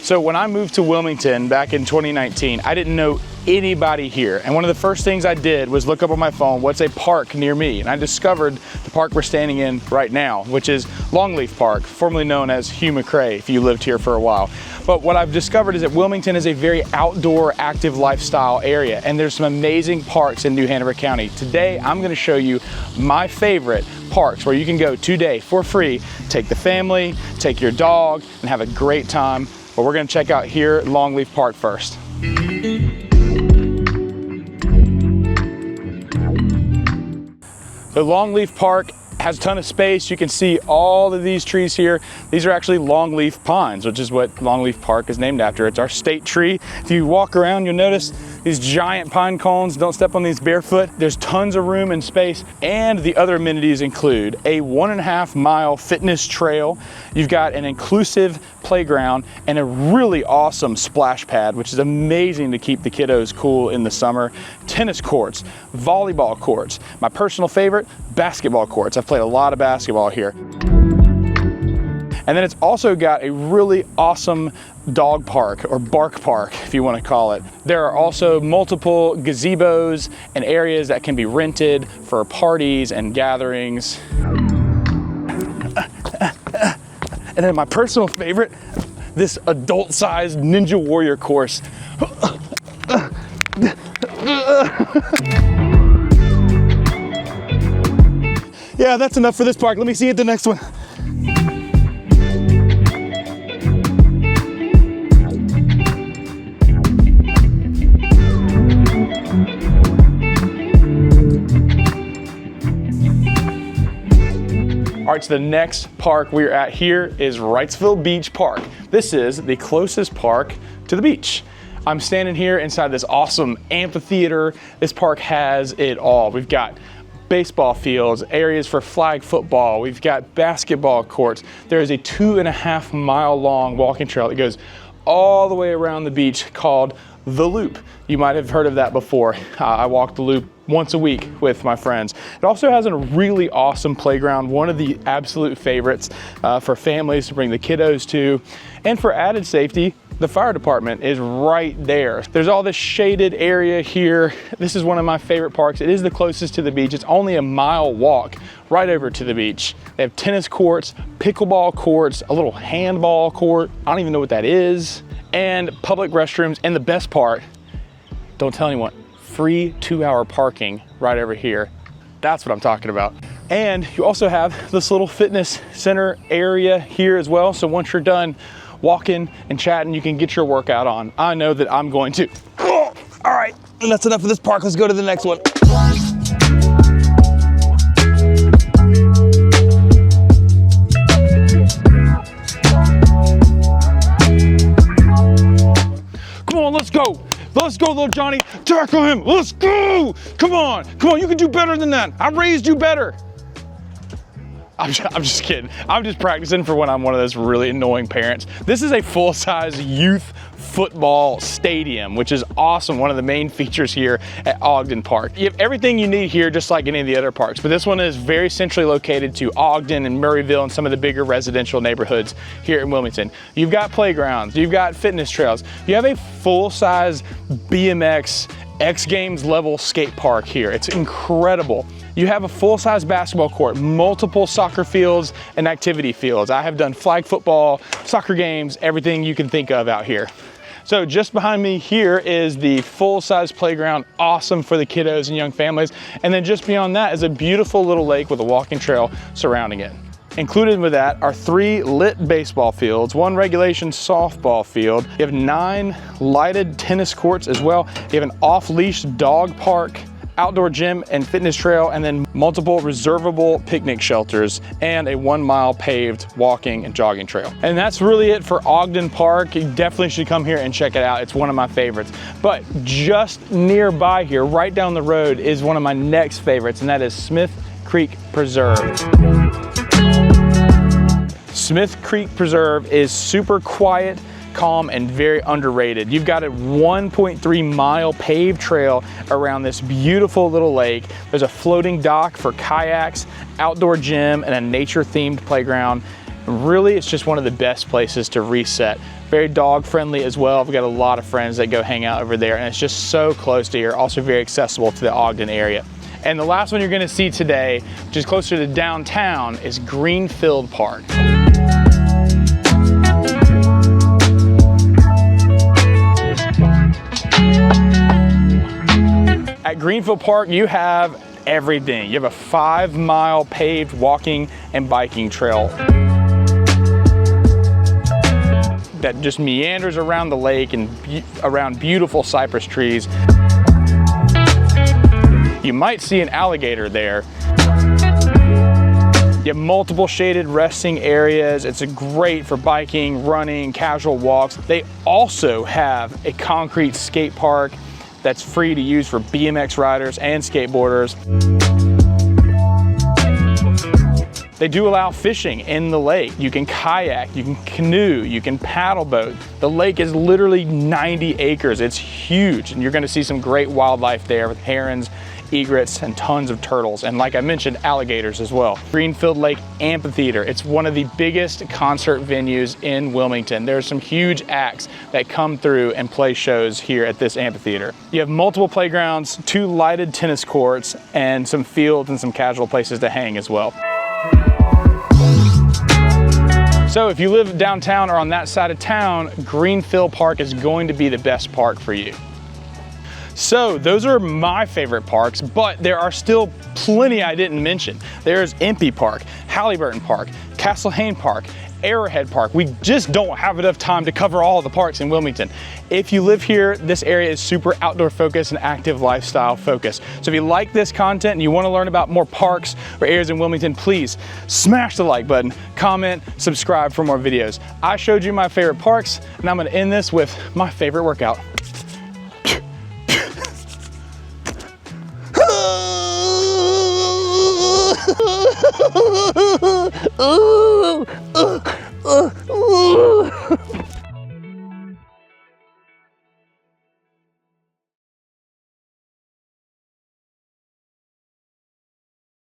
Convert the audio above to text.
So when I moved to Wilmington back in 2019, I didn't know anybody here. And one of the first things I did was look up on my phone, what's a park near me? And I discovered the park we're standing in right now, which is Longleaf Park, formerly known as Hugh MacRae, if you lived here for a while. But what I've discovered is that Wilmington is a very outdoor, active lifestyle area, and there's some amazing parks in New Hanover County. Today, I'm gonna show you my favorite parks where you can go today for free, take the family, take your dog, and have a great time. But we're gonna check out here at Longleaf Park first. So Longleaf Park has a ton of space. You can see all of these trees here. These are actually longleaf pines, which is what Longleaf Park is named after. It's our state tree. If you walk around, you'll notice these giant pine cones. Don't step on these barefoot. There's tons of room and space. And the other amenities include a 1.5 mile fitness trail. You've got an inclusive playground and a really awesome splash pad, which is amazing to keep the kiddos cool in the summer. Tennis courts, volleyball courts. My personal favorite, basketball courts. I've played a lot of basketball here. And then it's also got a really awesome dog park, or bark park, if you want to call it. There are also multiple gazebos and areas that can be rented for parties and gatherings. And then my personal favorite, this adult-sized Ninja Warrior course. Yeah, that's enough for this park. Let me see you at the next one. All right, so the next park we're at here is Wrightsville Beach Park. This is the closest park to the beach. I'm standing here inside this awesome amphitheater. This park has it all. We've got baseball fields, areas for flag football. We've got basketball courts. There is a 2.5 mile long walking trail that goes all the way around the beach called The Loop. You might have heard of that before. I walk the loop once a week with my friends. It also has a really awesome playground, one of the absolute favorites for families to bring the kiddos to. And for added safety, the fire department is right there. There's all this shaded area here. This is one of my favorite parks. It is the closest to the beach. It's only a mile walk right over to the beach. They have tennis courts, pickleball courts, a little handball court. I don't even know what that is. And public restrooms. And the best part, don't tell anyone, free 2-hour parking right over here. That's what I'm talking about. And you also have this little fitness center area here as well. So once you're done walking and chatting, you can get your workout on. I know that I'm going to. Oh, all right, and that's enough of this park. Let's go to the next one. Come on, let's go. Let's go, little Johnny. Tackle him. Let's go. Come on. Come on, you can do better than that. I raised you better. I'm just kidding. I'm just practicing for when I'm one of those really annoying parents. This is a full-size youth football stadium, which is awesome. One of the main features here at Ogden Park. You have everything you need here, just like any of the other parks, but this one is very centrally located to Ogden and Murrayville and some of the bigger residential neighborhoods here in Wilmington. You've got playgrounds, you've got fitness trails, you have a full-size BMX X Games level skate park here. It's incredible. You have a full-size basketball court, multiple soccer fields and activity fields. I have done flag football, soccer games, everything you can think of out here. So just behind me here is the full-size playground, awesome for the kiddos and young families. And then just beyond that is a beautiful little lake with a walking trail surrounding it. Included with that are 3 lit baseball fields, 1 regulation softball field. You have 9 lighted tennis courts as well. You have an off-leash dog park, outdoor gym and fitness trail, and then multiple reservable picnic shelters and a 1 mile paved walking and jogging trail. And that's really it for Ogden Park. You definitely should come here and check it out. It's one of my favorites. But just nearby here, right down the road, is one of my next favorites, and that is Smith Creek Preserve. Smith Creek Preserve is super quiet, calm, and very underrated. You've got a 1.3 mile paved trail around this beautiful little lake. There's a floating dock for kayaks, outdoor gym, and a nature-themed playground. Really, it's just one of the best places to reset very dog friendly as well. We've got a lot of friends that go hang out over there, and it's just so close to here. Also very accessible to the Ogden area. And the last one you're gonna see today, which is closer to downtown, is Greenfield Park. At Greenfield Park, you have everything. You have a 5-mile paved walking and biking trail that just meanders around the lake and around beautiful cypress trees. You might see an alligator there. You have multiple shaded resting areas. It's great for biking, running, casual walks. They also have a concrete skate park that's free to use for BMX riders and skateboarders. They do allow fishing in the lake. You can kayak, you can canoe, you can paddle boat. The lake is literally 90 acres. It's huge, and you're gonna see some great wildlife there with herons, egrets, and tons of turtles. And like I mentioned, alligators as well. Greenfield Lake Amphitheater. It's one of the biggest concert venues in Wilmington. There's some huge acts that come through and play shows here at this amphitheater. You have multiple playgrounds, 2 lighted tennis courts, and some fields and some casual places to hang as well. So if you live downtown or on that side of town, Greenfield Park is going to be the best park for you. So those are my favorite parks, but there are still plenty I didn't mention. There's Impey Park, Halliburton Park, Castle Hayne Park, Arrowhead Park. We just don't have enough time to cover all the parks in Wilmington. If you live here, this area is super outdoor focused and active lifestyle focused. So if you like this content and you want to learn about more parks or areas in Wilmington, please smash the like button, comment, subscribe for more videos. I showed you my favorite parks, and I'm going to end this with my favorite workout. Ooh, ooh.